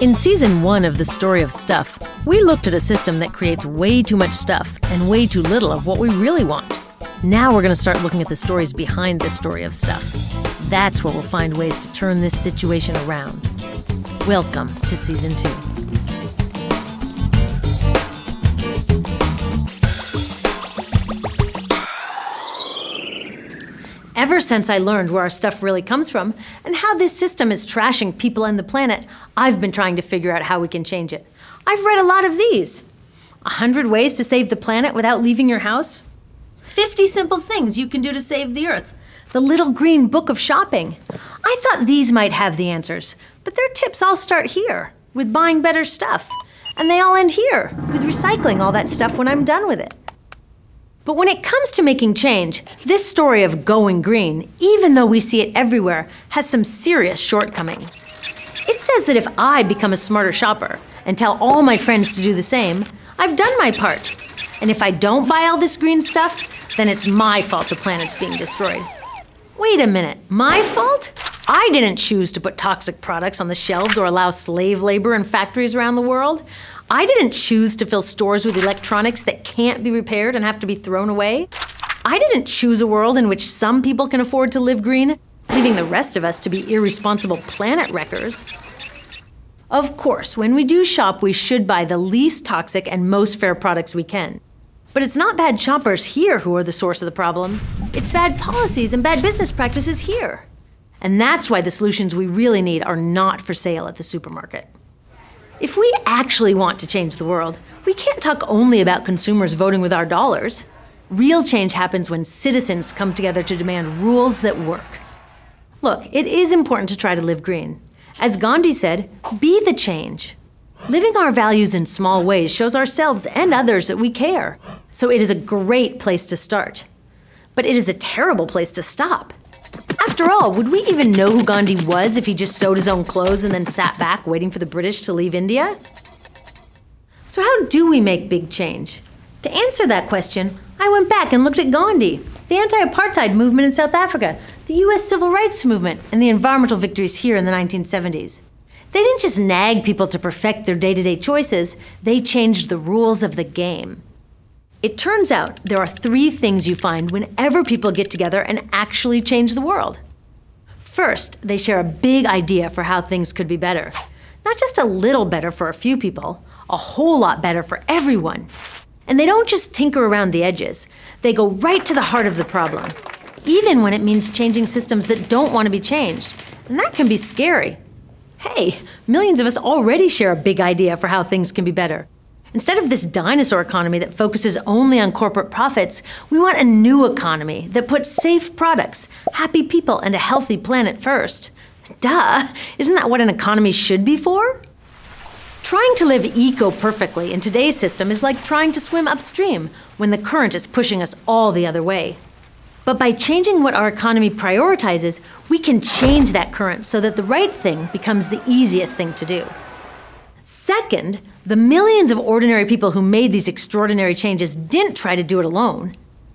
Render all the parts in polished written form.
In Season 1 of The Story of Stuff, we looked at a system that creates way too much stuff and way too little of what we really want. Now we're going to start looking at the stories behind this story of stuff. That's where we'll find ways to turn this situation around. Welcome to Season 2. Ever since I learned where our stuff really comes from and how this system is trashing people and the planet, I've been trying to figure out how we can change it. I've read a lot of these. 100 ways to save the planet without leaving your house. 50 simple things you can do to save the Earth. The Little Green Book of Shopping. I thought these might have the answers, but their tips all start here, with buying better stuff. And they all end here, with recycling all that stuff when I'm done with it. But when it comes to making change, this story of going green, even though we see it everywhere, has some serious shortcomings. It says that if I become a smarter shopper and tell all my friends to do the same, I've done my part. And if I don't buy all this green stuff, then it's my fault the planet's being destroyed. Wait a minute, my fault? I didn't choose to put toxic products on the shelves or allow slave labor in factories around the world. I didn't choose to fill stores with electronics that can't be repaired and have to be thrown away. I didn't choose a world in which some people can afford to live green, leaving the rest of us to be irresponsible planet wreckers. Of course, when we do shop, we should buy the least toxic and most fair products we can. But it's not bad shoppers here who are the source of the problem. It's bad policies and bad business practices here. And that's why the solutions we really need are not for sale at the supermarket. If we actually want to change the world, we can't talk only about consumers voting with our dollars. Real change happens when citizens come together to demand rules that work. Look, it is important to try to live green. As Gandhi said, be the change. Living our values in small ways shows ourselves and others that we care. So it is a great place to start. But it is a terrible place to stop. After all, would we even know who Gandhi was if he just sewed his own clothes and then sat back waiting for the British to leave India? So how do we make big change? To answer that question, I went back and looked at Gandhi, the anti-apartheid movement in South Africa, the US civil rights movement, and the environmental victories here in the 1970s. They didn't just nag people to perfect their day-to-day choices, they changed the rules of the game. It turns out there are 3 things you find whenever people get together and actually change the world. First, they share a big idea for how things could be better. Not just a little better for a few people, a whole lot better for everyone. And they don't just tinker around the edges. They go right to the heart of the problem, even when it means changing systems that don't want to be changed. And that can be scary. Hey, millions of us already share a big idea for how things can be better. Instead of this dinosaur economy that focuses only on corporate profits, we want a new economy that puts safe products, happy people, and a healthy planet first. Duh! Isn't that what an economy should be for? Trying to live eco-perfectly in today's system is like trying to swim upstream when the current is pushing us all the other way. But by changing what our economy prioritizes, we can change that current so that the right thing becomes the easiest thing to do. Second, the millions of ordinary people who made these extraordinary changes didn't try to do it alone.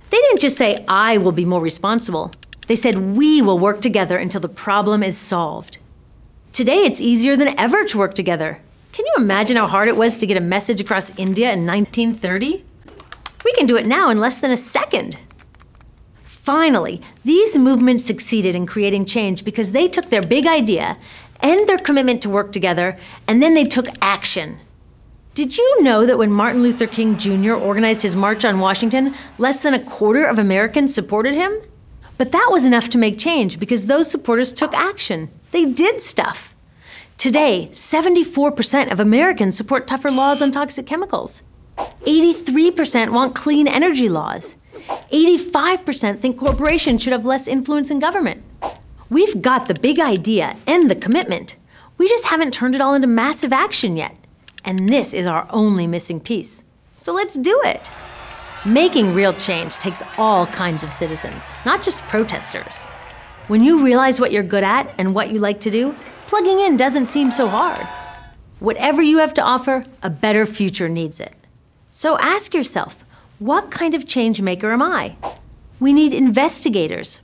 They didn't just say, I will be more responsible. They said, we will work together until the problem is solved. Today, it's easier than ever to work together. Can you imagine how hard it was to get a message across India in 1930? We can do it now in less than a second. Finally, these movements succeeded in creating change because they took their big idea and their commitment to work together, and then they took action. Did you know that when Martin Luther King Jr. organized his March on Washington, less than a quarter of Americans supported him? But that was enough to make change because those supporters took action. They did stuff. Today, 74% of Americans support tougher laws on toxic chemicals. 83% want clean energy laws. 85% think corporations should have less influence in government. We've got the big idea and the commitment. We just haven't turned it all into massive action yet. And this is our only missing piece. So let's do it. Making real change takes all kinds of citizens, not just protesters. When you realize what you're good at and what you like to do, plugging in doesn't seem so hard. Whatever you have to offer, a better future needs it. So ask yourself, what kind of change maker am I? We need investigators,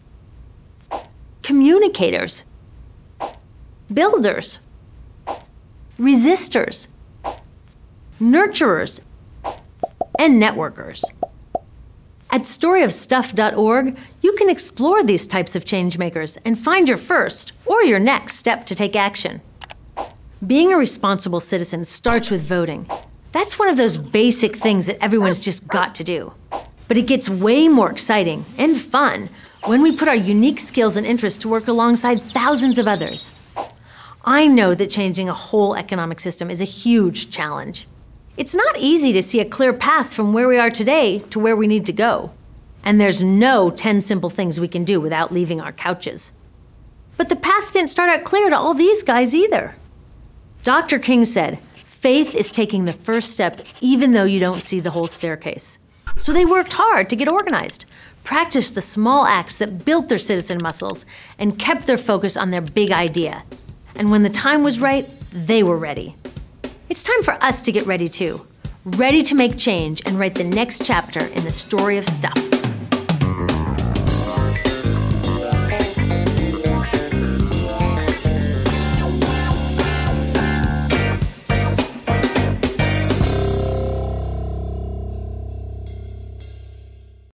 communicators, builders, resistors, nurturers, and networkers. At storyofstuff.org, you can explore these types of changemakers and find your first or your next step to take action. Being a responsible citizen starts with voting. That's one of those basic things that everyone's just got to do. But it gets way more exciting and fun when we put our unique skills and interests to work alongside thousands of others. I know that changing a whole economic system is a huge challenge. It's not easy to see a clear path from where we are today to where we need to go. And there's no 10 simple things we can do without leaving our couches. But the path didn't start out clear to all these guys either. Dr. King said, faith is taking the first step even though you don't see the whole staircase. So they worked hard to get organized, practiced the small acts that built their citizen muscles, and kept their focus on their big idea. And when the time was right, they were ready. It's time for us to get ready too. Ready to make change and write the next chapter in the story of stuff.